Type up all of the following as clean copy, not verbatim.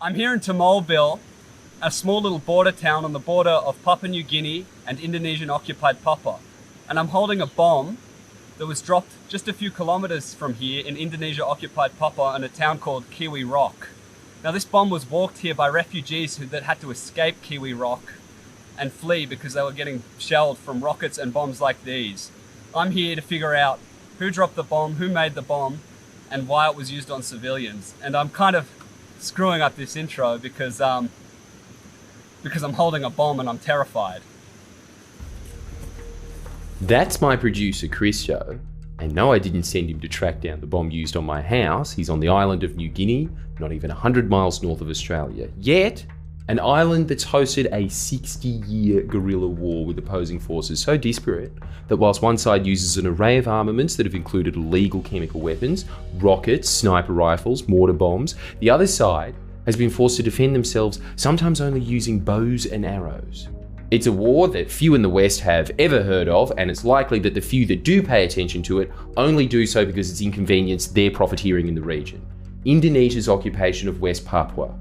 I'm here in Timolville, a small little border town on the border of Papua New Guinea and Indonesian-occupied Papua. And I'm holding a bomb that was dropped just a few kilometers from here in Indonesia-occupied Papua in a town called Kiwi Rock. Now this bomb was walked here by refugees that had to escape Kiwi Rock and flee because they were getting shelled from rockets and bombs like these. I'm here to figure out who dropped the bomb, who made the bomb, and why it was used on civilians. And I'm kind of screwing up this intro because I'm holding a bomb and I'm terrified. That's my producer, Christo. And no, I didn't send him to track down the bomb used on my house. He's on the island of New Guinea, not even 100 miles north of Australia. Yet, an island that's hosted a 60-year guerrilla war with opposing forces so disparate that whilst one side uses an array of armaments that have included illegal chemical weapons, rockets, sniper rifles, mortar bombs, the other side has been forced to defend themselves, sometimes only using bows and arrows. It's a war that few in the West have ever heard of, and it's likely that the few that do pay attention to it only do so because it's inconvenienced their profiteering in the region. Indonesia's occupation of West Papua.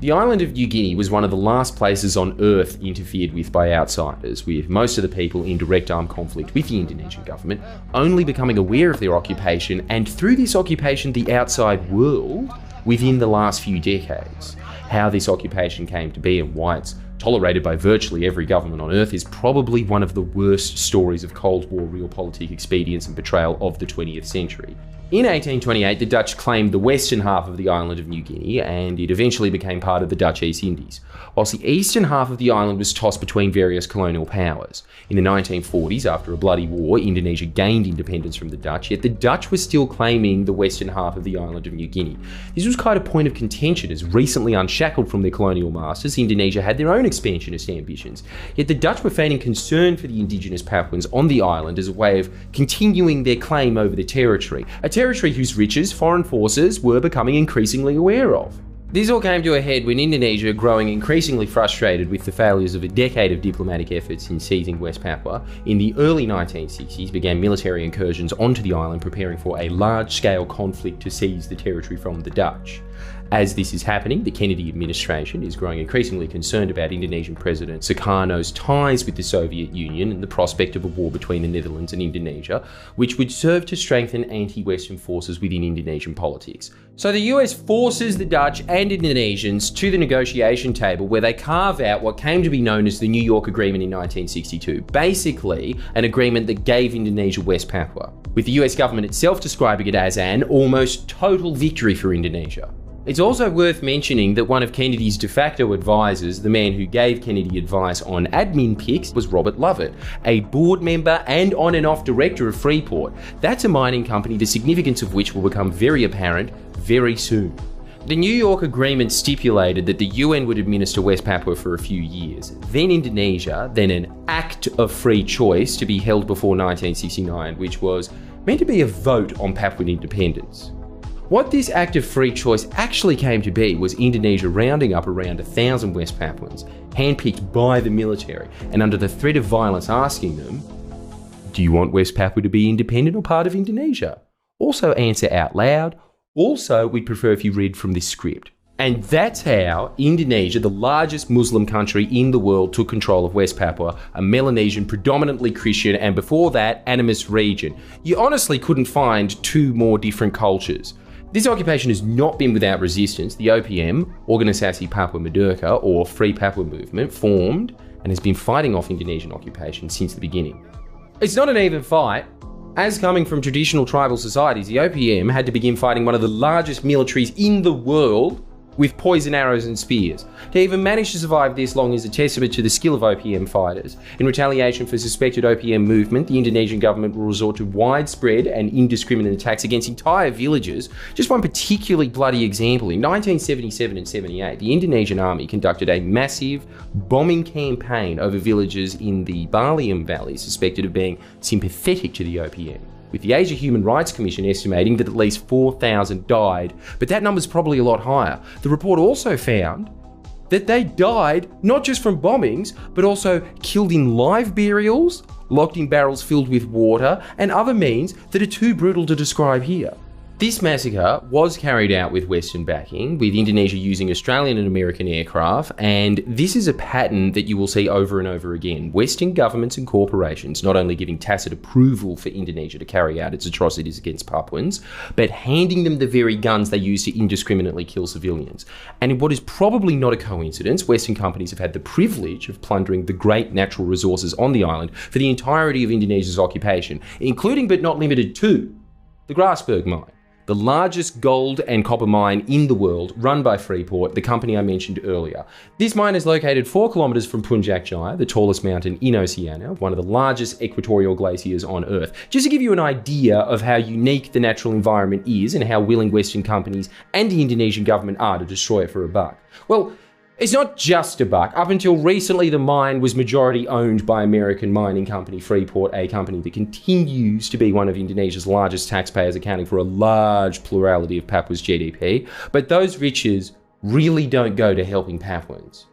The island of New Guinea was one of the last places on Earth interfered with by outsiders, with most of the people in direct armed conflict with the Indonesian government only becoming aware of their occupation, and through this occupation the outside world, within the last few decades. How this occupation came to be and why it's tolerated by virtually every government on Earth is probably one of the worst stories of Cold War realpolitik expedience and betrayal of the 20th century. In 1828, the Dutch claimed the western half of the island of New Guinea, and it eventually became part of the Dutch East Indies, whilst the eastern half of the island was tossed between various colonial powers. In the 1940s, after a bloody war, Indonesia gained independence from the Dutch, yet the Dutch were still claiming the western half of the island of New Guinea. This was quite a point of contention, as recently unshackled from their colonial masters, Indonesia had their own expansionist ambitions. Yet the Dutch were feigning concern for the indigenous Papuans on the island as a way of continuing their claim over the territory, a territory whose riches foreign forces were becoming increasingly aware of. This all came to a head when Indonesia, growing increasingly frustrated with the failures of a decade of diplomatic efforts in seizing West Papua, in the early 1960s began military incursions onto the island, preparing for a large-scale conflict to seize the territory from the Dutch. As this is happening, the Kennedy administration is growing increasingly concerned about Indonesian President Sukarno's ties with the Soviet Union and the prospect of a war between the Netherlands and Indonesia, which would serve to strengthen anti-Western forces within Indonesian politics. So the US forces the Dutch and Indonesians to the negotiation table, where they carve out what came to be known as the New York Agreement in 1962, basically an agreement that gave Indonesia West Papua, with the US government itself describing it as an almost total victory for Indonesia. It's also worth mentioning that one of Kennedy's de facto advisors, the man who gave Kennedy advice on admin picks, was Robert Lovett, a board member and on and off director of Freeport. That's a mining company, the significance of which will become very apparent very soon. The New York Agreement stipulated that the UN would administer West Papua for a few years, then Indonesia, then an Act of Free Choice to be held before 1969, which was meant to be a vote on Papuan independence. What this act of free choice actually came to be was Indonesia rounding up around 1,000 West Papuans, handpicked by the military, and under the threat of violence asking them, do you want West Papua to be independent or part of Indonesia? Also answer out loud. Also, we'd prefer if you read from this script. And that's how Indonesia, the largest Muslim country in the world, took control of West Papua, a Melanesian, predominantly Christian, and before that, animist region. You honestly couldn't find two more different cultures. This occupation has not been without resistance. The OPM, Organisasi Papua Merdeka, or Free Papua Movement, formed and has been fighting off Indonesian occupation since the beginning. It's not an even fight. As coming from traditional tribal societies, the OPM had to begin fighting one of the largest militaries in the world with poison arrows and spears. To even manage to survive this long is a testament to the skill of OPM fighters. In retaliation for suspected OPM movement, the Indonesian government will resort to widespread and indiscriminate attacks against entire villages. Just one particularly bloody example, in 1977 and 78, the Indonesian army conducted a massive bombing campaign over villages in the Balium Valley suspected of being sympathetic to the OPM, with the Asia Human Rights Commission estimating that at least 4,000 died, but that number's probably a lot higher. The report also found that they died not just from bombings, but also killed in live burials, locked in barrels filled with water, and other means that are too brutal to describe here. This massacre was carried out with Western backing, with Indonesia using Australian and American aircraft, and this is a pattern that you will see over and over again. Western governments and corporations not only giving tacit approval for Indonesia to carry out its atrocities against Papuans, but handing them the very guns they use to indiscriminately kill civilians. And in what is probably not a coincidence, Western companies have had the privilege of plundering the great natural resources on the island for the entirety of Indonesia's occupation, including but not limited to the Grasberg mine, the largest gold and copper mine in the world, run by Freeport, the company I mentioned earlier. This mine is located 4 kilometres from Puncak Jaya, the tallest mountain in Oceania, one of the largest equatorial glaciers on Earth. Just to give you an idea of how unique the natural environment is and how willing Western companies and the Indonesian government are to destroy it for a buck. Well, it's not just a buck. Up until recently, the mine was majority owned by American mining company Freeport, a company that continues to be one of Indonesia's largest taxpayers, accounting for a large plurality of Papua's GDP. But those riches really don't go to helping Papuans,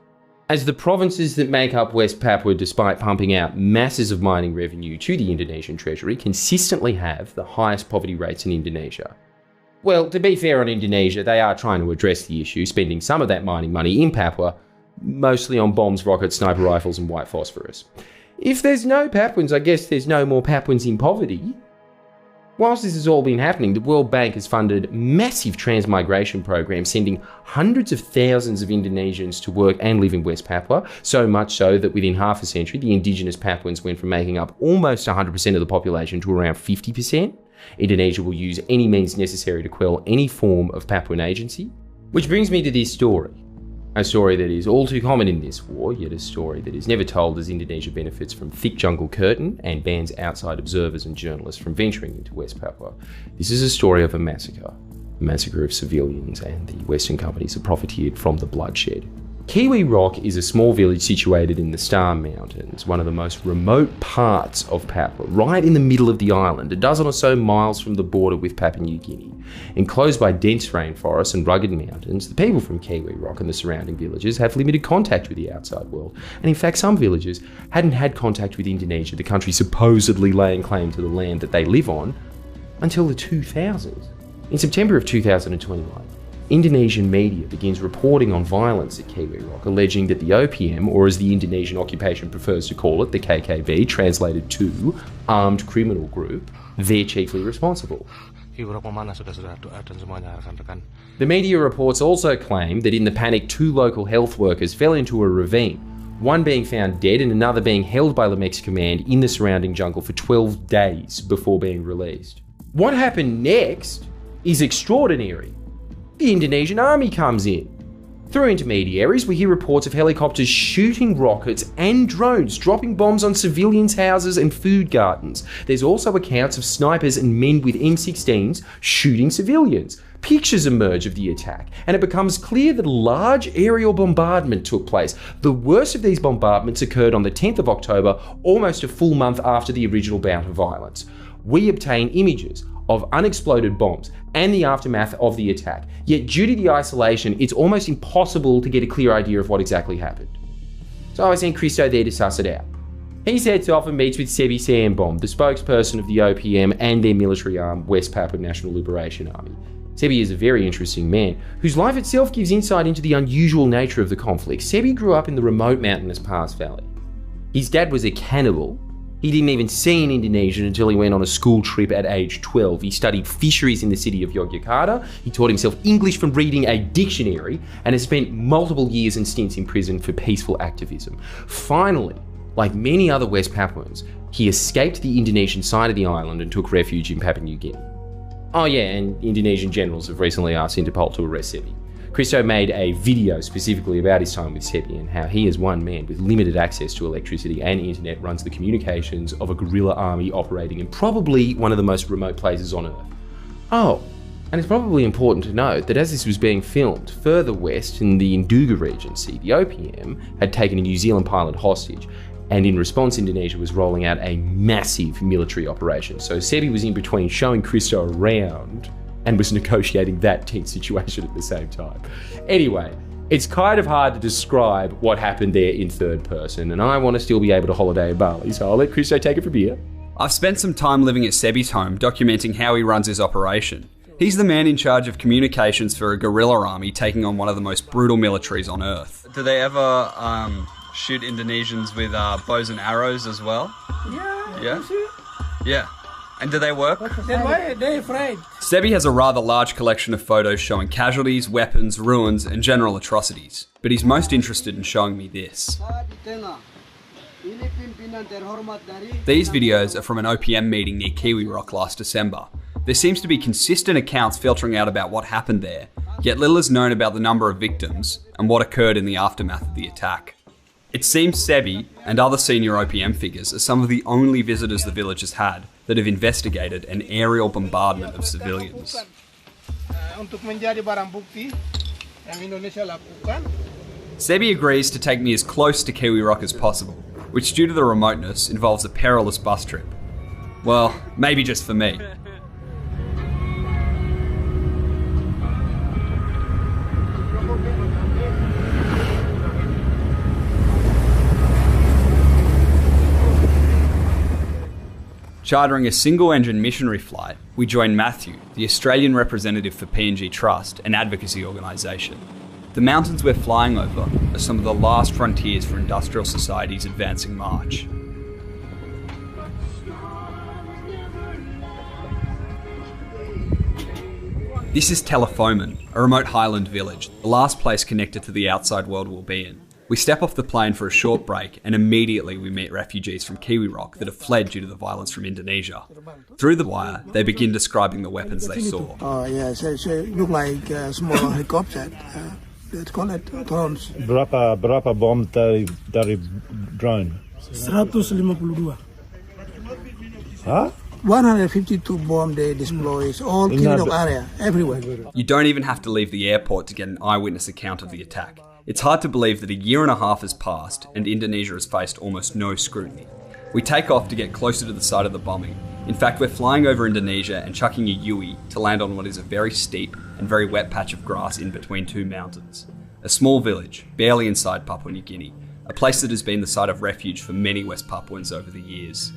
as the provinces that make up West Papua, despite pumping out masses of mining revenue to the Indonesian treasury, consistently have the highest poverty rates in Indonesia. Well, to be fair on Indonesia, they are trying to address the issue, spending some of that mining money in Papua, mostly on bombs, rockets, sniper rifles and white phosphorus. If there's no Papuans, I guess there's no more Papuans in poverty. Whilst this has all been happening, the World Bank has funded massive transmigration programs, sending hundreds of thousands of Indonesians to work and live in West Papua, so much so that within half a century, the indigenous Papuans went from making up almost 100% of the population to around 50%. Indonesia will use any means necessary to quell any form of Papuan agency. Which brings me to this story. A story that is all too common in this war, yet a story that is never told, as Indonesia benefits from thick jungle curtain and bans outside observers and journalists from venturing into West Papua. This is a story of a massacre of civilians, and the Western companies have profiteered from the bloodshed. Kiwi Rock is a small village situated in the Star Mountains, one of the most remote parts of Papua, right in the middle of the island, a dozen or so miles from the border with Papua New Guinea. Enclosed by dense rainforests and rugged mountains, the people from Kiwi Rock and the surrounding villages have limited contact with the outside world, and in fact some villagers hadn't had contact with Indonesia, the country supposedly laying claim to the land that they live on, until the 2000s. In September of 2021, Indonesian media begins reporting on violence at Kiwi Rock, alleging that the OPM, or as the Indonesian occupation prefers to call it, the KKB, translated to Armed Criminal Group, they're chiefly responsible. The media reports also claim that in the panic, 2 local health workers fell into a ravine, one being found dead and another being held by Lamex Command in the surrounding jungle for 12 days before being released. What happened next is extraordinary. The Indonesian army comes in. Through intermediaries, we hear reports of helicopters shooting rockets and drones, dropping bombs on civilians' houses and food gardens. There's also accounts of snipers and men with M16s shooting civilians. Pictures emerge of the attack, and it becomes clear that a large aerial bombardment took place. The worst of these bombardments occurred on the 10th of October, almost a full month after the original bout of violence. We obtain images of unexploded bombs and the aftermath of the attack. Yet due to the isolation, it's almost impossible to get a clear idea of what exactly happened. So I sent Christo there to suss it out. He sets off and meets with Sebi Sambom, the spokesperson of the OPM and their military arm, West Papua National Liberation Army. Sebi is a very interesting man, whose life itself gives insight into the unusual nature of the conflict. Sebi grew up in the remote mountainous Pass Valley. His dad was a cannibal. He didn't even see an Indonesian until he went on a school trip at age 12. He studied fisheries in the city of Yogyakarta. He taught himself English from reading a dictionary and has spent multiple years and stints in prison for peaceful activism. Finally, like many other West Papuans, he escaped the Indonesian side of the island and took refuge in Papua New Guinea. Oh yeah, and Indonesian generals have recently asked Interpol to arrest Sebi. Christo made a video specifically about his time with Sebi and how he, as one man with limited access to electricity and internet, runs the communications of a guerrilla army operating in probably one of the most remote places on Earth. Oh, and it's probably important to note that as this was being filmed, further west in the Nduga Regency, the OPM had taken a New Zealand pilot hostage, and in response, Indonesia was rolling out a massive military operation. So Sebi was in between showing Christo around and was negotiating that tense situation at the same time. Anyway, it's kind of hard to describe what happened there in third person, and I want to still be able to holiday in Bali, so I'll let Christo take it from here. I've spent some time living at Sebi's home, documenting how he runs his operation. He's the man in charge of communications for a guerrilla army taking on one of the most brutal militaries on Earth. Do they ever shoot Indonesians with bows and arrows as well? Yeah? Yeah. And do they work? They're afraid. Sebi has a rather large collection of photos showing casualties, weapons, ruins, and general atrocities. But he's most interested in showing me this. These videos are from an OPM meeting near Kiwi Rock last December. There seems to be consistent accounts filtering out about what happened there, yet little is known about the number of victims and what occurred in the aftermath of the attack. It seems Sebi and other senior OPM figures are some of the only visitors the village has had that have investigated an aerial bombardment of civilians. Untuk menjadi barang bukti yang Indonesia lakukan. Sebi agrees to take me as close to Kiwi Rock as possible, which due to the remoteness involves a perilous bus trip. Well, maybe just for me. Chartering a single-engine missionary flight, we join Matthew, the Australian representative for PNG Trust, an advocacy organisation. The mountains we're flying over are some of the last frontiers for industrial society's advancing march. This is Telefomen, a remote highland village, the last place connected to the outside world we'll be in. We step off the plane for a short break and immediately we meet refugees from Kiwi Rock that have fled due to the violence from Indonesia. Through the wire, they begin describing the weapons they saw. Oh yeah, so it look like a small helicopter. Let's call it drones. Berapa bom dari drone? 152. Huh? 152 bomb they deploy all Kiwi Rock area, everywhere. You don't even have to leave the airport to get an eyewitness account of the attack. It's hard to believe that a year and a half has passed and Indonesia has faced almost no scrutiny. We take off to get closer to the site of the bombing. In fact, we're flying over Indonesia and chucking a Yui to land on what is a very steep and very wet patch of grass in between two mountains. A small village, barely inside Papua New Guinea, a place that has been the site of refuge for many West Papuans over the years.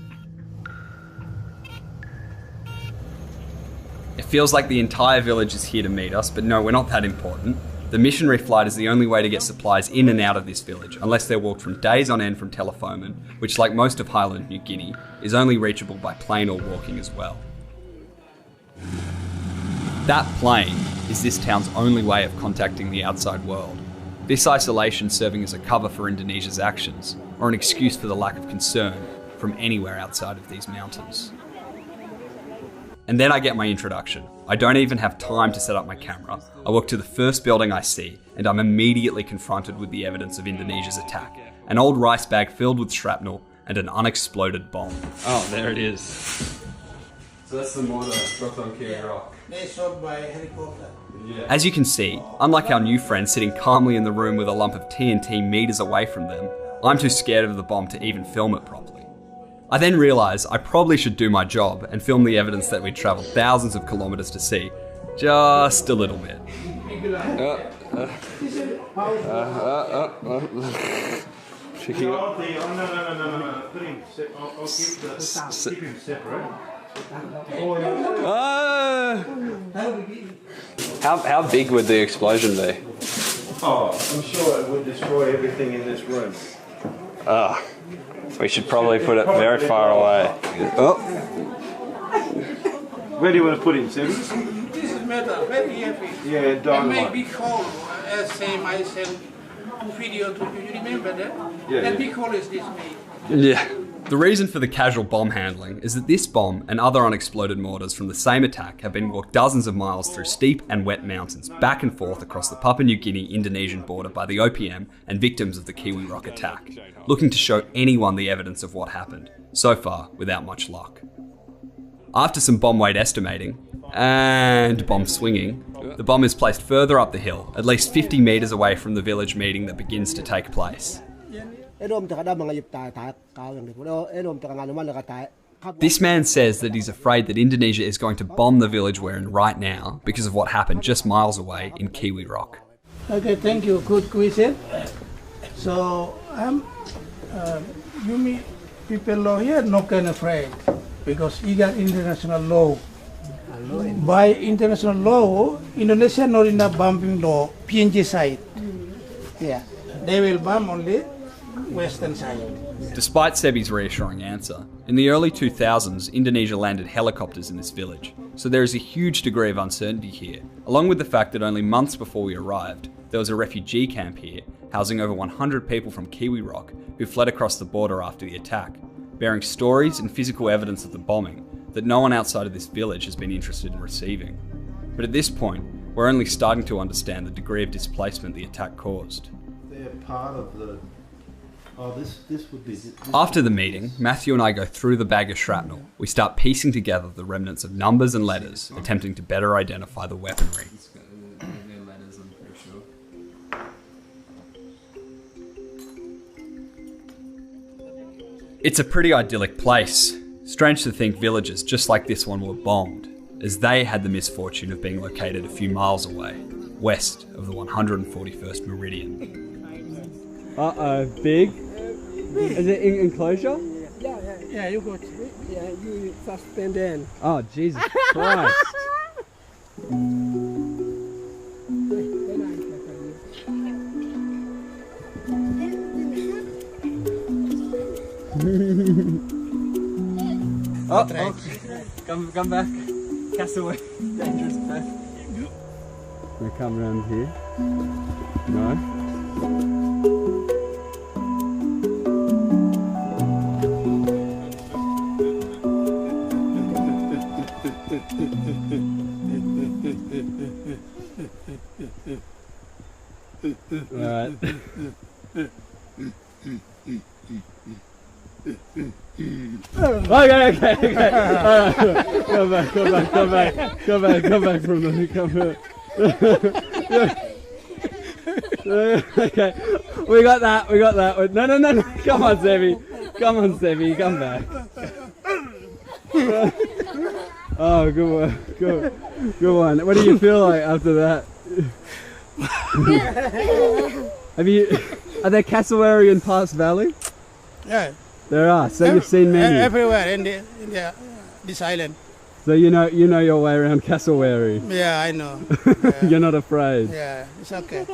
It feels like the entire village is here to meet us, but no, we're not that important. The missionary flight is the only way to get supplies in and out of this village, unless they're walked from days on end from Telefomen, which, like most of Highland New Guinea, is only reachable by plane or walking as well. That plane is this town's only way of contacting the outside world. This isolation serving as a cover for Indonesia's actions, or an excuse for the lack of concern from anywhere outside of these mountains. And then I get my introduction. I don't even have time to set up my camera. I walk to the first building I see, and I'm immediately confronted with the evidence of Indonesia's attack. An old rice bag filled with shrapnel and an unexploded bomb. Oh, there it is. So that's the mortar dropped on Kiwi Rock. They shot by helicopter. Yeah. As you can see, unlike our new friend sitting calmly in the room with a lump of TNT meters away from them, I'm too scared of the bomb to even film it properly. I then realise I probably should do my job and film the evidence that we'd travelled thousands of kilometres to see, just a little bit. Checking up. No. Put him keep him separate. How big would the explosion be? Oh, I'm sure it would destroy everything in this room. We should probably put it very far away. Oh. Where do you want to put him, Sebi? This is metal, very heavy. Yeah, dynamite. It may be cold, as same I sent video to you. You remember that? Yeah. That big hole is this made. Yeah. The reason for the casual bomb handling is that this bomb and other unexploded mortars from the same attack have been walked dozens of miles through steep and wet mountains back and forth across the Papua New Guinea-Indonesian border by the OPM and victims of the Kiwi Rock attack, looking to show anyone the evidence of what happened, so far without much luck. After some bomb weight estimating, and bomb swinging, the bomb is placed further up the hill, at least 50 metres away from the village meeting that begins to take place. This man says that he's afraid that Indonesia is going to bomb the village we're in right now because of what happened just miles away in Kiwi Rock. Okay, thank you. Good question. So, you mean people law here not kind of afraid because you got international law. By international law, Indonesia not in the bombing law, PNG side. Yeah, they will bomb only western side. Despite Sebi's reassuring answer, in the early 2000s, Indonesia landed helicopters in this village, so there is a huge degree of uncertainty here, along with the fact that only months before we arrived, there was a refugee camp here, housing over 100 people from Kiwi Rock who fled across the border after the attack, bearing stories and physical evidence of the bombing that no one outside of this village has been interested in receiving. But at this point, we're only starting to understand the degree of displacement the attack caused. They're part of the... Oh, this would be... After the meeting, Matthew and I go through the bag of shrapnel. We start piecing together the remnants of numbers and letters, attempting to better identify the weaponry. It's a pretty idyllic place. Strange to think villages just like this one were bombed, as they had the misfortune of being located a few miles away, west of the 141st meridian. Uh-oh, big? Is it in enclosure? Yeah, you go. Yeah, you suspend then. Oh, Jesus Christ. Come back. Castaway. Dangerous path. We come around here. No. Alright. Okay. Alright. Come back from the Okay. We got that. No. Come on, Sebi, come back. Oh, good one. What do you feel like after that? Are there cassowary in Pass Valley? Yeah. There are. So you've seen many. Everywhere in this island. So you know your way around cassowary. Yeah, I know. Yeah. You're not afraid. Yeah, it's okay.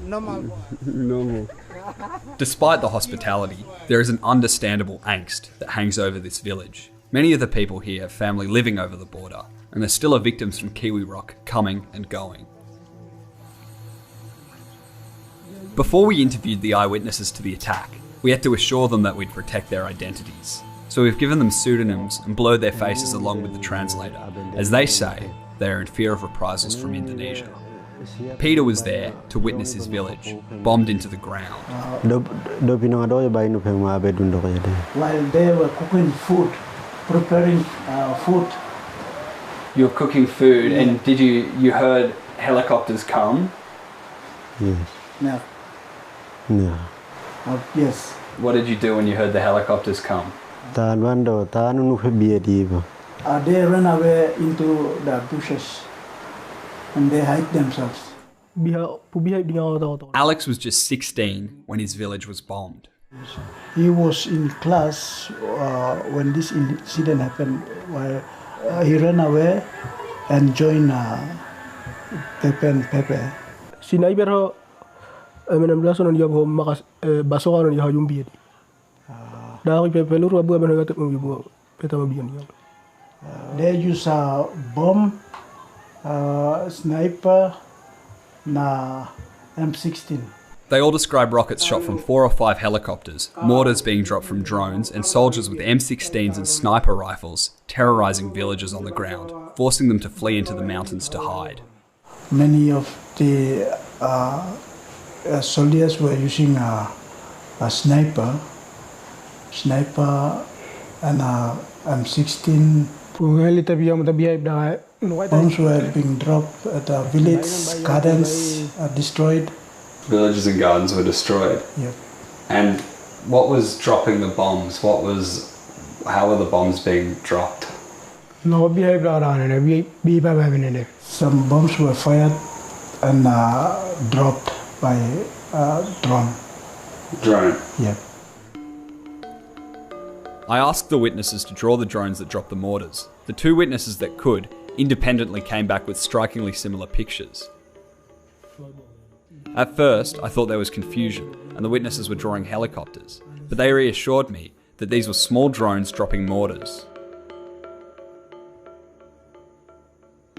Normal. Despite the hospitality, there is an understandable angst that hangs over this village. Many of the people here have family living over the border, and there still are victims from Kiwi Rock coming and going. Before we interviewed the eyewitnesses to the attack, we had to assure them that we'd protect their identities. So we've given them pseudonyms and blurred their faces along with the translator. As they say, they are in fear of reprisals from Indonesia. Peter was there to witness his village, bombed into the ground. While they were cooking food, preparing food. You were cooking food, and did you heard helicopters come? Yes. No. No. Yes. What did you do when you heard the helicopters come? They ran away into the bushes and they hide themselves. Alex was just 16 when his village was bombed. He was in class when this incident happened. While he ran away and joined Pepe and Pepe. They use a bomb, sniper, M16. They all describe rockets shot from 4 or 5 helicopters, mortars being dropped from drones, and soldiers with M16s and sniper rifles terrorising villagers on the ground, forcing them to flee into the mountains to hide. Many of the soldiers were using a sniper and M16. Bombs were being dropped at the village, gardens destroyed. Villages and gardens were destroyed. Yep. And what was dropping the bombs? How were the bombs being dropped? Some bombs were fired and dropped by drone. Drone? Yep. I asked the witnesses to draw the drones that dropped the mortars. The 2 witnesses that could independently came back with strikingly similar pictures. At first, I thought there was confusion and the witnesses were drawing helicopters, but they reassured me that these were small drones dropping mortars.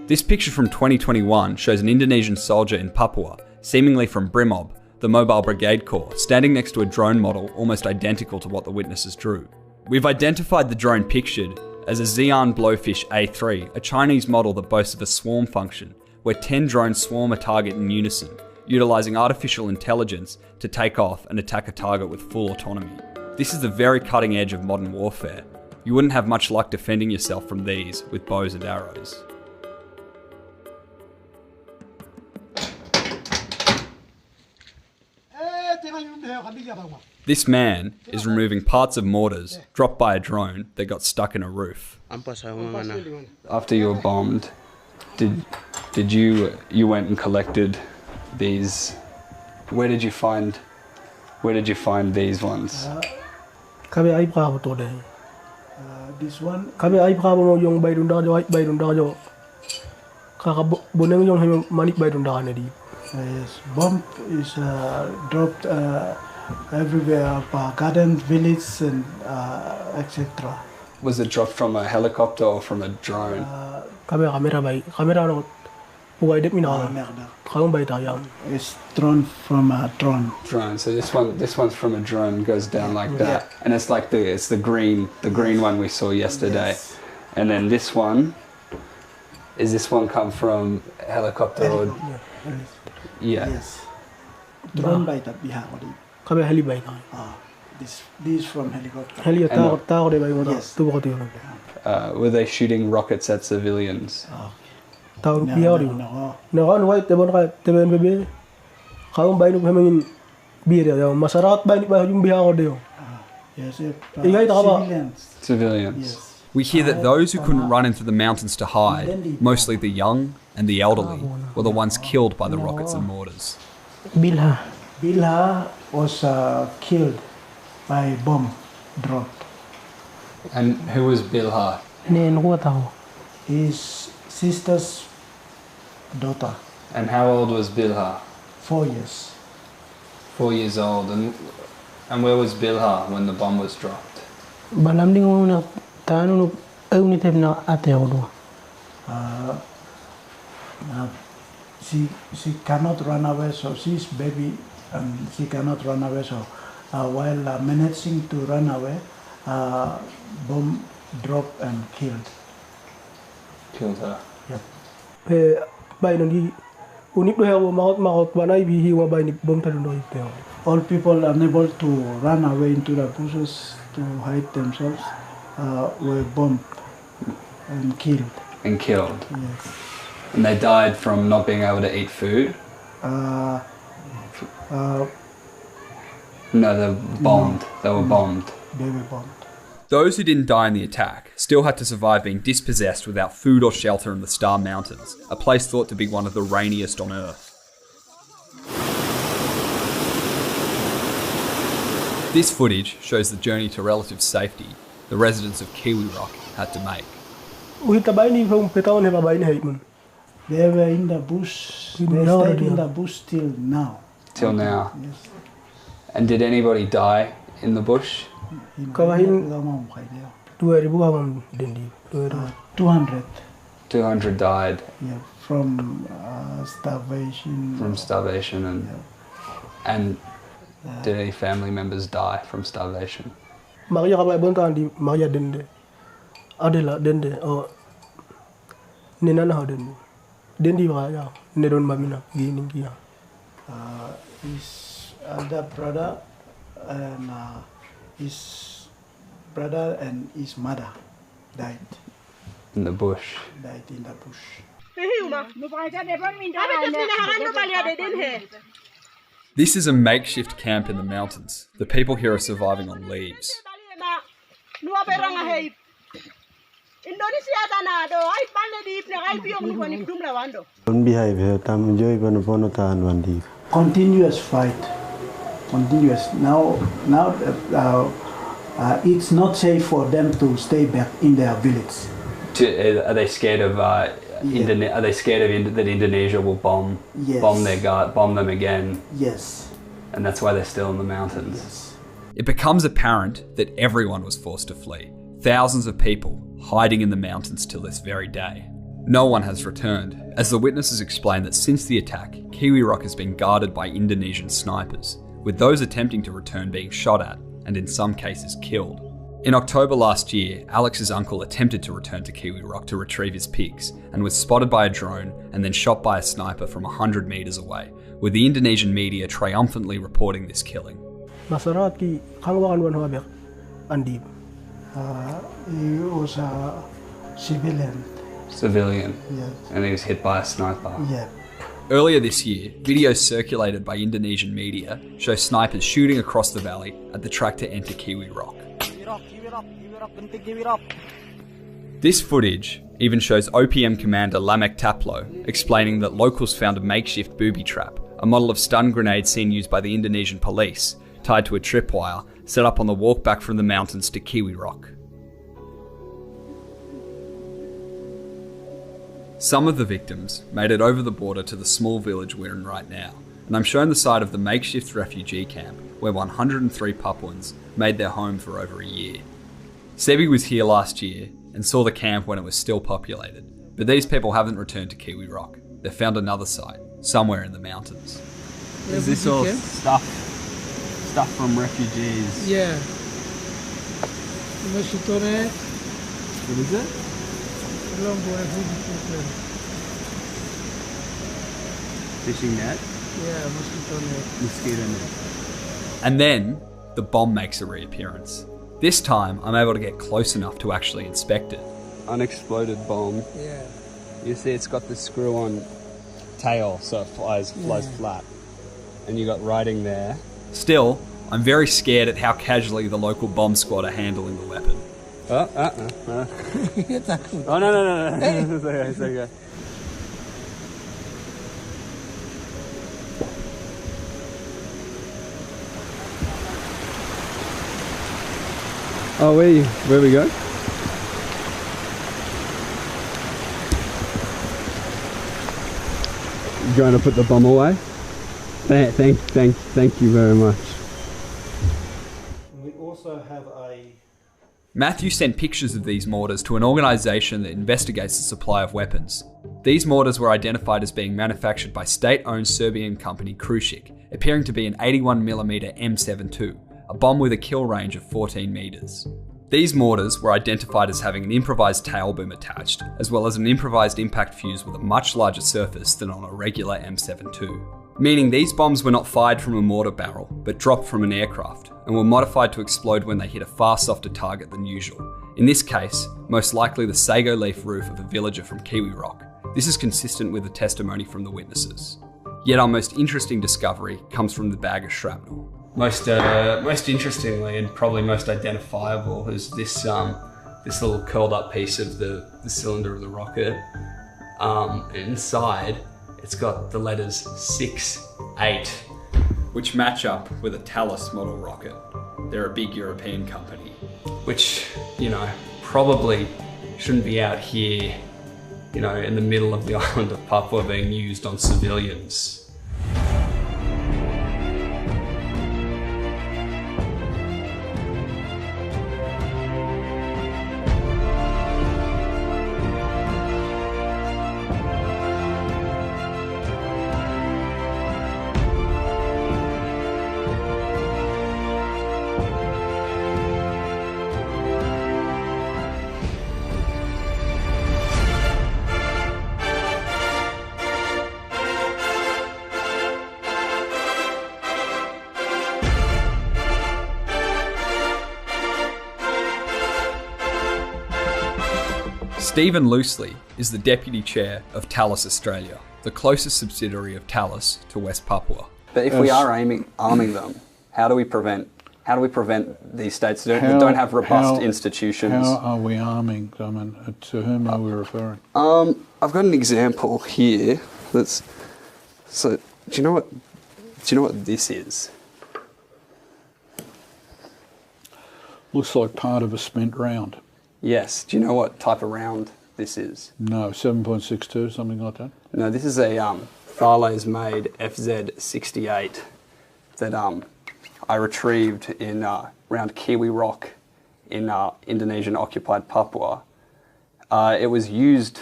This picture from 2021 shows an Indonesian soldier in Papua, seemingly from BRIMOB, the Mobile Brigade Corps, standing next to a drone model almost identical to what the witnesses drew. We've identified the drone pictured as a Xi'an Blowfish A3, a Chinese model that boasts of a swarm function, where 10 drones swarm a target in unison, utilising artificial intelligence to take off and attack a target with full autonomy. This is the very cutting edge of modern warfare. You wouldn't have much luck defending yourself from these with bows and arrows. This man is removing parts of mortars dropped by a drone that got stuck in a roof. After you were bombed, did you went and collected these? Where did you find these ones? This one. Yes, bomb is dropped everywhere, garden, village, and etc. Was it dropped from a helicopter or from a drone? It's thrown from a drone. Drone. So this one's from a drone, goes down like that, and it's like the green one we saw yesterday, Yes. and then this one. Is this one come from a helicopter or? Yeah. Yes. Drone by the Bihar. This from helicopter. Yes. Were they shooting rockets at civilians? No. Yes, Civilians. Yes. We hear that those who couldn't run into the mountains to hide, mostly the young and the elderly, were the ones killed by the rockets and mortars. Bilha was killed by bomb dropped. And who was Bilha? His sister's daughter, And how old was Bilha? 4 years. 4 years old. And where was Bilha when the bomb was dropped? She cannot run away, so she's baby and she cannot run away. So while managing to run away, bomb dropped and killed. Killed her. Yep. All people unable to run away into the bushes to hide themselves were bombed and killed. And killed. Yes. And they died from not being able to eat food? Uh, No, they were bombed. They were bombed. They were bombed. Those who didn't die in the attack still had to survive being dispossessed without food or shelter in the Star Mountains, a place thought to be one of the rainiest on Earth. This footage shows the journey to relative safety the residents of Kiwi Rock had to make. They were in the bush. They stayed in the bush till now. Till now. Yes. And did anybody die in the bush? 200. 200 died Yeah, from starvation. from starvation and did any family members die from starvation? His other brother and his brother and his mother died. In the bush. Died in the bush. This is a makeshift camp in the mountains. The people here are surviving on leaves. Continuous fight. Continuous. Now it's not safe for them to stay back in their village. Are they scared of Are they scared of that Indonesia will bomb them again? Yes. And that's why they're still in the mountains. Yes. It becomes apparent that everyone was forced to flee. Thousands of people hiding in the mountains till this very day. No one has returned, as the witnesses explain that since the attack, Kiwi Rock has been guarded by Indonesian snipers, with those attempting to return being shot at and in some cases killed. In October last year, Alex's uncle attempted to return to Kiwi Rock to retrieve his pigs and was spotted by a drone and then shot by a sniper from 100 metres away, with the Indonesian media triumphantly reporting this killing. He was a civilian. Civilian? Yes. And he was hit by a sniper? Yeah. Earlier this year, videos circulated by Indonesian media show snipers shooting across the valley at the track to enter Kiwi Rock. This footage even shows OPM commander Lamek Taplo explaining that locals found a makeshift booby trap, a model of stun grenade seen used by the Indonesian police, tied to a tripwire set up on the walk back from the mountains to Kiwi Rock. Some of the victims made it over the border to the small village we're in right now, and I'm shown the site of the makeshift refugee camp where 103 Papuans made their home for over a year. Sebi was here last year and saw the camp when it was still populated, but these people haven't returned to Kiwi Rock. They've found another site, somewhere in the mountains. Is this all stuff from refugees? Yeah. What is it? Fishing net? Yeah, mosquito net. Mosquito net. And then the bomb makes a reappearance. This time I'm able to get close enough to actually inspect it. Unexploded bomb. Yeah. You see it's got the screw-on tail so it flies flat. And you got writing there. Still, I'm very scared at how casually the local bomb squad are handling the weapon. Oh, no. It's okay, it's okay. Oh, where we go? You going to put the bomb away? Thank you very much. We also have a... Matthew sent pictures of these mortars to an organisation that investigates the supply of weapons. These mortars were identified as being manufactured by state-owned Serbian company Krušik, appearing to be an 81mm M72, a bomb with a kill range of 14 metres. These mortars were identified as having an improvised tail boom attached, as well as an improvised impact fuse with a much larger surface than on a regular M72. Meaning these bombs were not fired from a mortar barrel, but dropped from an aircraft, and were modified to explode when they hit a far softer target than usual. In this case, most likely the sago leaf roof of a villager from Kiwi Rock. This is consistent with the testimony from the witnesses. Yet our most interesting discovery comes from the bag of shrapnel. Most interestingly and probably most identifiable is this little curled up piece of the cylinder of the rocket. Inside, it's got the letters 6, 8, which match up with a Thales model rocket. They're a big European company, which, probably shouldn't be out here, in the middle of the island of Papua being used on civilians. Stephen Loosely is the Deputy Chair of Thales Australia, the closest subsidiary of Thales to West Papua. But if we are arming them, how do we prevent these states that don't have robust institutions? How are we arming them, and to whom are we referring? I've got an example here. Do you know what this is? Looks like part of a spent round. Yes. Do you know what type of round this is? No, 7.62, something like that. No, this is a Thales-made FZ-68 that I retrieved in around Kiwi Rock in Indonesian occupied Papua. It was used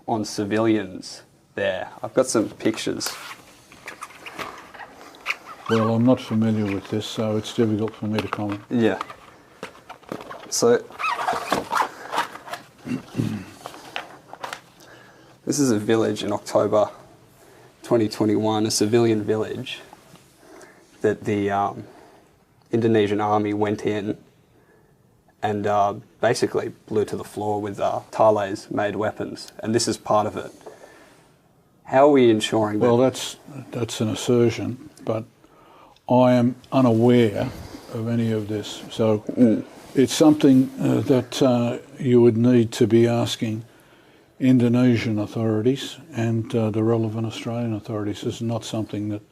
on civilians there. I've got some pictures. Well, I'm not familiar with this, so it's difficult for me to comment. Yeah. So, this is a village in October 2021, a civilian village that the Indonesian army went in and basically blew to the floor with Thales-made weapons, and this is part of it. How are we ensuring that? Well, that's an assertion, but I am unaware of any of this. So it's something that you would need to be asking Indonesian authorities and the relevant Australian authorities. This is not something that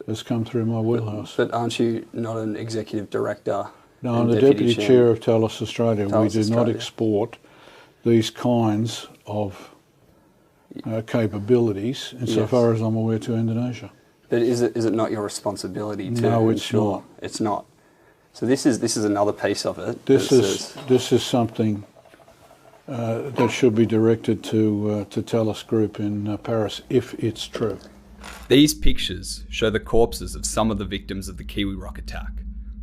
has come through my wheelhouse. But aren't you not an executive director? No, I'm the Deputy Chair of Thales Australia. We do not export these kinds of capabilities, insofar as I'm aware, to Indonesia. But is it not your responsibility to No, it's ensure? not. It's not. So this is another piece of it. This is something that should be directed to Thales Group in Paris, if it's true. These pictures show the corpses of some of the victims of the Kiwi Rock attack.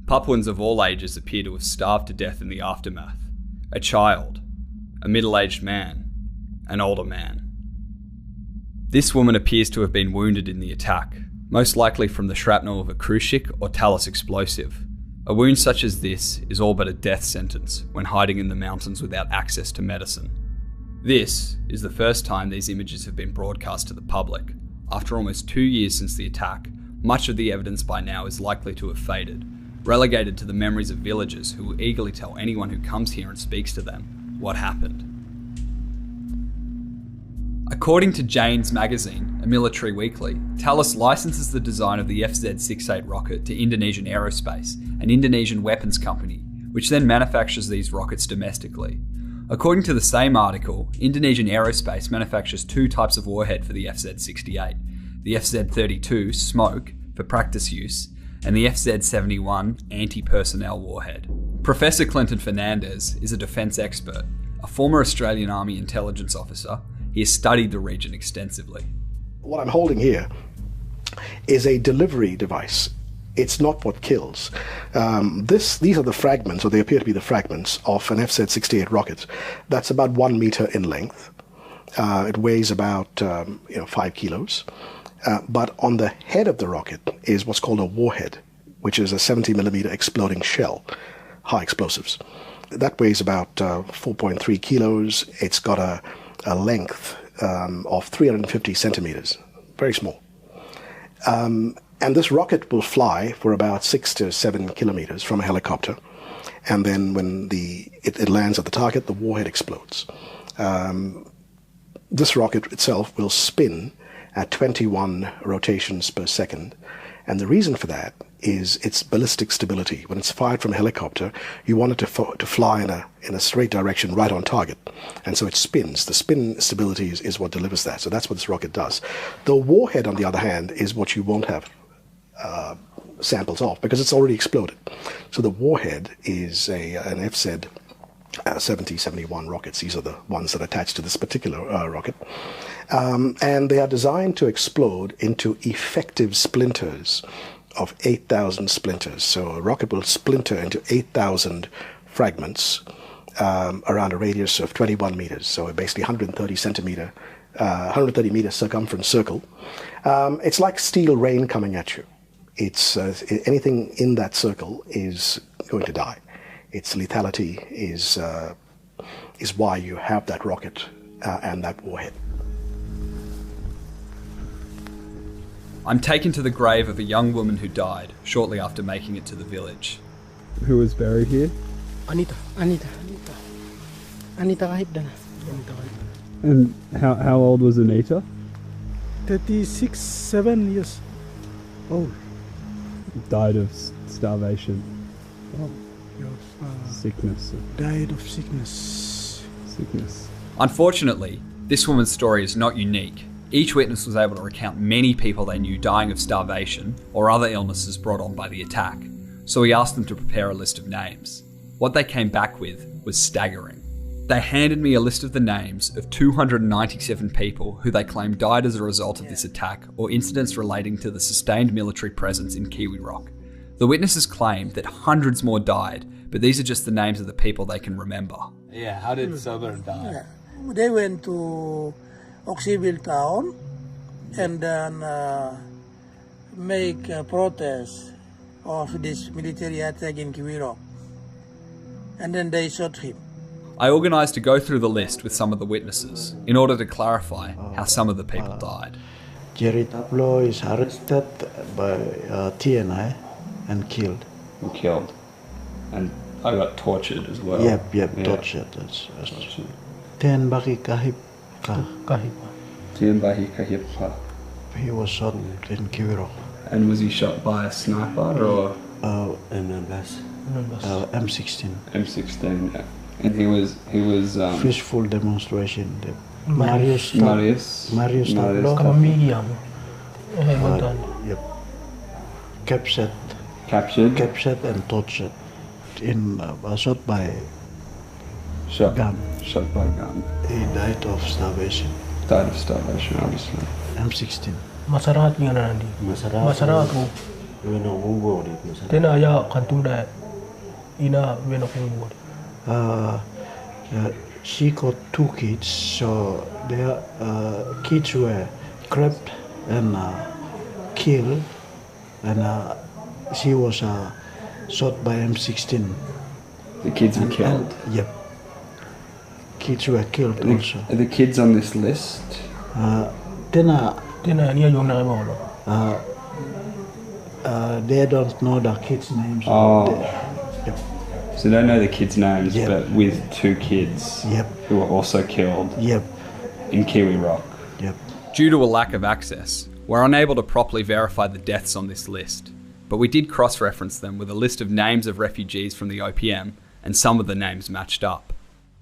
Papuans of all ages appear to have starved to death in the aftermath. A child, a middle-aged man, an older man. This woman appears to have been wounded in the attack, most likely from the shrapnel of a cruise ship or Thales explosive. A wound such as this is all but a death sentence when hiding in the mountains without access to medicine. This is the first time these images have been broadcast to the public. After almost 2 years since the attack, much of the evidence by now is likely to have faded, relegated to the memories of villagers who will eagerly tell anyone who comes here and speaks to them what happened. According to Jane's magazine, a military weekly, Thales licenses the design of the FZ-68 rocket to Indonesian Aerospace, an Indonesian weapons company, which then manufactures these rockets domestically. According to the same article, Indonesian Aerospace manufactures two types of warhead for the FZ-68, the FZ-32 Smoke for practice use, and the FZ-71 anti-personnel warhead. Professor Clinton Fernandez is a defence expert, a former Australian Army intelligence officer. He has studied the region extensively. What I'm holding here is a delivery device. It's not what kills. These are the fragments, or they appear to be the fragments, of an FZ-68 rocket that's about 1 meter in length. It weighs about 5 kilos. But on the head of the rocket is what's called a warhead, which is a 70 millimeter exploding shell, high explosives. That weighs about 4.3 kilos. It's got a length of 350 centimeters, very small. And this rocket will fly for about 6 to 7 kilometers from a helicopter. And then when it lands at the target, the warhead explodes. This rocket itself will spin at 21 rotations per second. And the reason for that is its ballistic stability. When it's fired from a helicopter, you want it to fly in a straight direction right on target. And so it spins. The spin stability is what delivers that. So that's what this rocket does. The warhead, on the other hand, is what you won't have samples of because it's already exploded. So the warhead is an FZ 70-71 rockets. These are the ones that attach to this particular rocket. And they are designed to explode into effective splinters of 8,000 splinters. So a rocket will splinter into 8,000 fragments around a radius of 21 meters. So basically 130 meter circumference circle. It's like steel rain coming at you. It's anything in that circle is going to die. Its lethality is why you have that rocket and that warhead. I'm taken to the grave of a young woman who died shortly after making it to the village. Who was buried here? Anita. Anita kahit na. And how old was Anita? 37 years. Oh, died of starvation. Oh. Sickness. Died of sickness. Unfortunately, this woman's story is not unique. Each witness was able to recount many people they knew dying of starvation or other illnesses brought on by the attack, so we asked them to prepare a list of names. What they came back with was staggering. They handed me a list of the names of 297 people who they claimed died as a result of this attack or incidents relating to the sustained military presence in Kiwi Rock. The witnesses claimed that hundreds more died, but these are just the names of the people they can remember. Yeah, how did Southern die? Yeah. They went to Oxyville town and then make a protest of this military attack in Kiwi Rock. And then they shot him. I organised to go through the list with some of the witnesses in order to clarify how some of the people died. Jerry Tablo is arrested by TNI and killed. And I got tortured as well. Yep, tortured. That's Ten Baki Kahip. He was shot in Kiwi Rock. And was he shot by a sniper or? M16. M16, yeah. And he was Peaceful demonstration. Marius Tablo. Yep. Captured and tortured. Shot by gun. Shot by gun. He died of starvation. Obviously. M16. Masyarakat nga na nandi. Masyarakat ko. Tena ya kantung da ina weno kung she got 2 kids, so their kids were grabbed and killed, and she was shot by M16. The kids were killed? Yep. Kids were killed also. Are the kids on this list? They don't know the kids' names. Yep. So they don't know the kids' names, but with 2 kids who were also killed in Kiwi Rock. Yep. Due to a lack of access, we're unable to properly verify the deaths on this list, but we did cross-reference them with a list of names of refugees from the OPM, and some of the names matched up.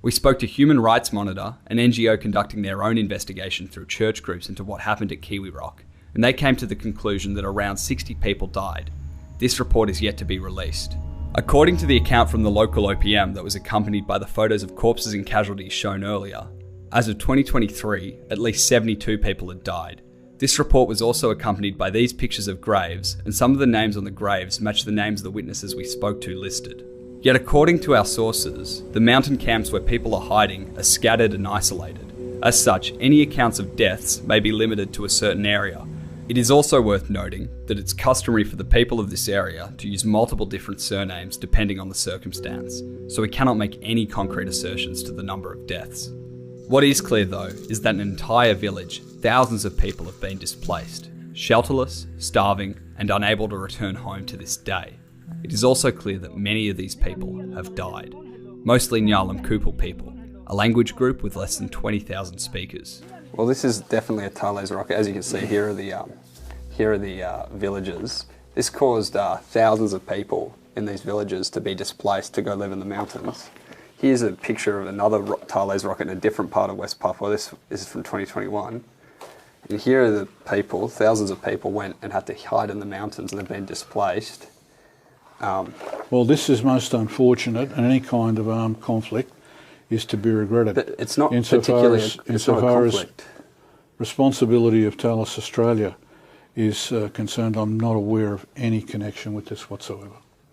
We spoke to Human Rights Monitor, an NGO conducting their own investigation through church groups into what happened at Kiwi Rock, and they came to the conclusion that around 60 people died. This report is yet to be released. According to the account from the local OPM that was accompanied by the photos of corpses and casualties shown earlier, as of 2023, at least 72 people had died. This report was also accompanied by these pictures of graves, and some of the names on the graves match the names of the witnesses we spoke to listed. Yet according to our sources, the mountain camps where people are hiding are scattered and isolated. As such, any accounts of deaths may be limited to a certain area. It is also worth noting that it's customary for the people of this area to use multiple different surnames depending on the circumstance, so we cannot make any concrete assertions to the number of deaths. What is clear though is that an entire village, thousands of people have been displaced, shelterless, starving, and unable to return home to this day. It is also clear that many of these people have died, mostly Nyalam Kupal people, a language group with less than 20,000 speakers. Well, this is definitely a Thales rocket. As you can see, here are the villages. This caused thousands of people in these villages to be displaced to go live in the mountains. Here's a picture of another Thales rocket in a different part of West Papua. This is from 2021. And here are the people, thousands of people went and had to hide in the mountains and have been displaced. Well, this is most unfortunate, and any kind of armed conflict is to be regretted. But it's not particularly a conflict. Responsibility of Thales Australia is concerned, I'm not aware of any connection with this whatsoever.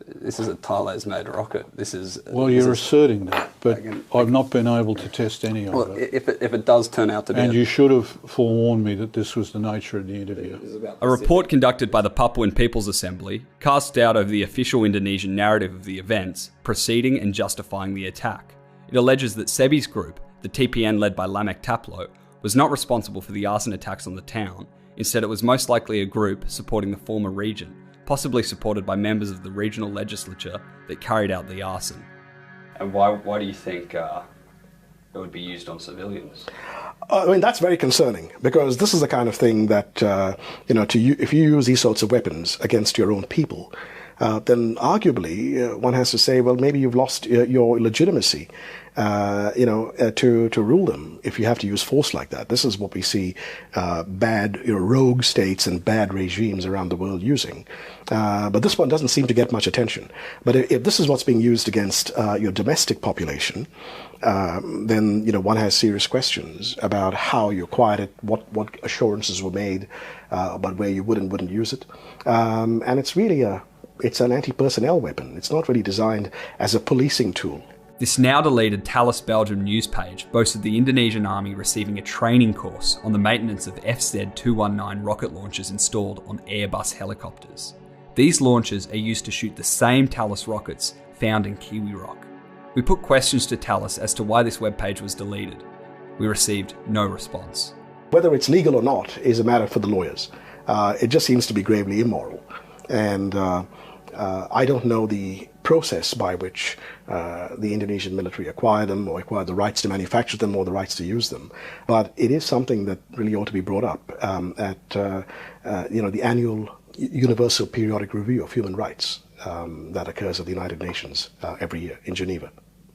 This is a Thales-made rocket. This is. Well, you're asserting that, but I've not been able to test any of it. If it does turn out to be. And you should have forewarned me that this was the nature of the interview. A report conducted by the Papuan People's Assembly cast doubt over the official Indonesian narrative of the events, preceding and justifying the attack. It alleges that Sebi's group, the TPN led by Lamek Taplo, was not responsible for the arson attacks on the town. Instead, it was most likely a group supporting the former region, possibly supported by members of the regional legislature that carried out the arson. And why do you think it would be used on civilians? I mean, that's very concerning, because this is the kind of thing that, if you use these sorts of weapons against your own people, then arguably one has to say, well, maybe you've lost your legitimacy, to rule them if you have to use force like that. This is what we see bad rogue states and bad regimes around the world using. But this one doesn't seem to get much attention. But if this is what's being used against your domestic population, then one has serious questions about how you acquired it, what assurances were made, but where you would and wouldn't use it. And it's really it's an anti-personnel weapon. It's not really designed as a policing tool. This now deleted Thales Belgium news page boasted the Indonesian Army receiving a training course on the maintenance of FZ-219 rocket launchers installed on Airbus helicopters. These launchers are used to shoot the same Thales rockets found in Kiwi Rock. We put questions to Thales as to why this webpage was deleted. We received no response. Whether it's legal or not is a matter for the lawyers. It just seems to be gravely immoral. And I don't know the process by which the Indonesian military acquired them, or acquired the rights to manufacture them, or the rights to use them. But it is something that really ought to be brought up at the annual Universal Periodic Review of Human Rights that occurs at the United Nations every year in Geneva.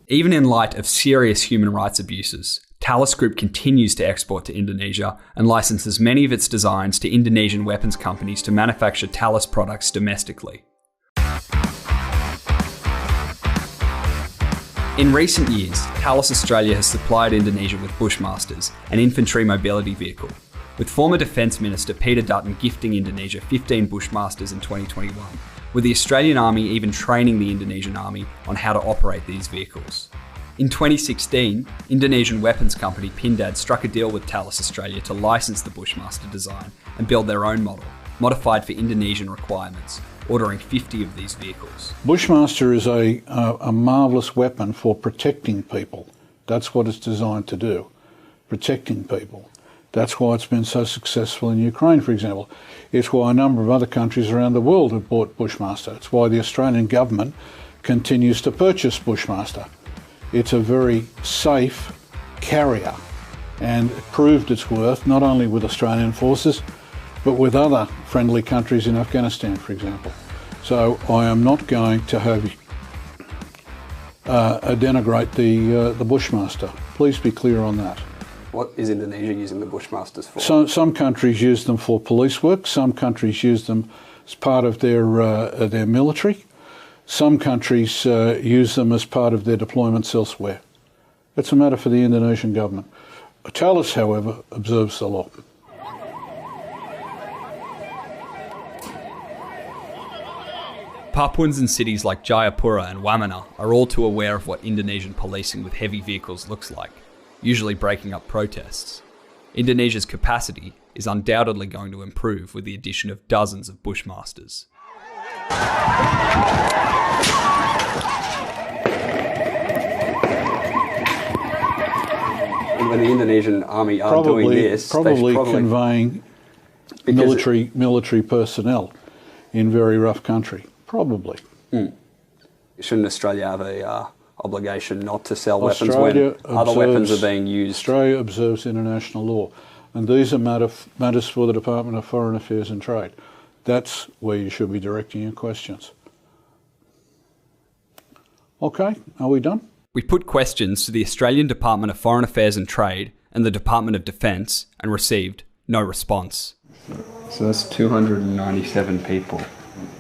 Even in light of serious human rights abuses, Thales Group continues to export to Indonesia and licenses many of its designs to Indonesian weapons companies to manufacture Thales products domestically. In recent years, Thales Australia has supplied Indonesia with Bushmasters, an infantry mobility vehicle, with former Defence Minister Peter Dutton gifting Indonesia 15 Bushmasters in 2021, with the Australian Army even training the Indonesian Army on how to operate these vehicles. In 2016, Indonesian weapons company Pindad struck a deal with Thales Australia to license the Bushmaster design and build their own model, modified for Indonesian requirements, ordering 50 of these vehicles. Bushmaster is a marvellous weapon for protecting people. That's what it's designed to do, protecting people. That's why it's been so successful in Ukraine, for example. It's why a number of other countries around the world have bought Bushmaster. It's why the Australian government continues to purchase Bushmaster. It's a very safe carrier, and it proved its worth not only with Australian forces, but with other friendly countries in Afghanistan, for example. So I am not going to have denigrate the Bushmaster. Please be clear on that. What is Indonesia using the Bushmasters for? Some countries use them for police work. Some countries use them as part of their military. Some countries use them as part of their deployments elsewhere. It's a matter for the Indonesian government. Thales, however, observes the law. Papuans in cities like Jayapura and Wamena are all too aware of what Indonesian policing with heavy vehicles looks like, usually breaking up protests. Indonesia's capacity is undoubtedly going to improve with the addition of dozens of Bushmasters. And when the Indonesian army are doing this, probably conveying military personnel in very rough country. Probably. Shouldn't Australia have a obligation not to sell weapons when other weapons are being used? Australia observes international law, and these are matters for the Department of Foreign Affairs and Trade. That's where you should be directing your questions. Okay, are we done? We put questions to the Australian Department of Foreign Affairs and Trade and the Department of Defence and received no response. So that's 297 people.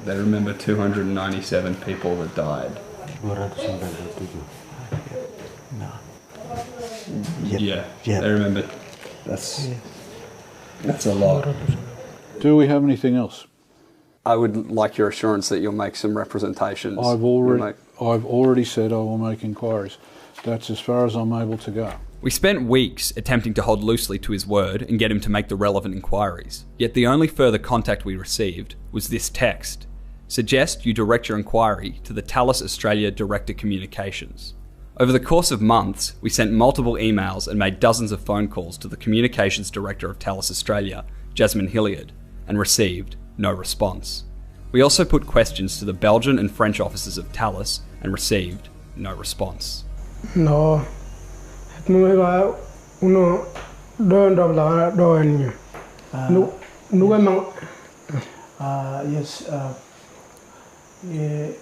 They remember 297 people that died. Yeah, they remember. That's a lot. Do we have anything else? I would like your assurance that you'll make some representations. I've already said I will make inquiries. That's as far as I'm able to go. We spent weeks attempting to hold loosely to his word and get him to make the relevant inquiries. Yet the only further contact we received was this text. Suggest you direct your inquiry to the Thales Australia Director Communications. Over the course of months, we sent multiple emails and made dozens of phone calls to the Communications Director of Thales Australia, Jasmine Hilliard, and received no response. We also put questions to the Belgian and French offices of Thales and received no response. No. Yes. the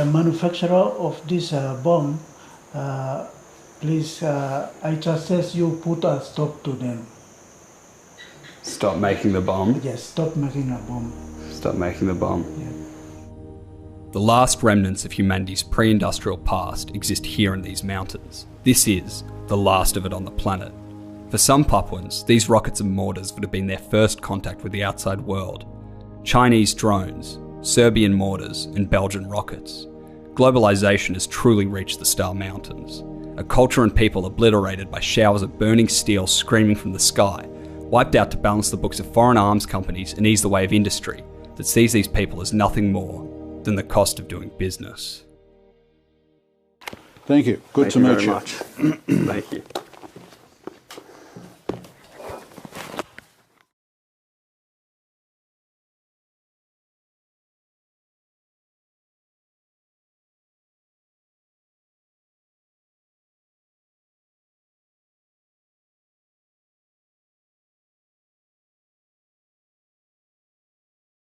manufacturer of this bomb, please, I suggest you put a stop to them. Stop making the bomb? Yes, stop making a bomb. Stop making the bomb. Yeah. The last remnants of humanity's pre-industrial past exist here in these mountains. This is the last of it on the planet. For some Papuans, these rockets and mortars would have been their first contact with the outside world. Chinese drones, Serbian mortars, and Belgian rockets. Globalization has truly reached the Star Mountains. A culture and people obliterated by showers of burning steel screaming from the sky, wiped out to balance the books of foreign arms companies and ease the way of industry that sees these people as nothing more than the cost of doing business. Thank you. Good to meet you. Thank you very much. Thank you.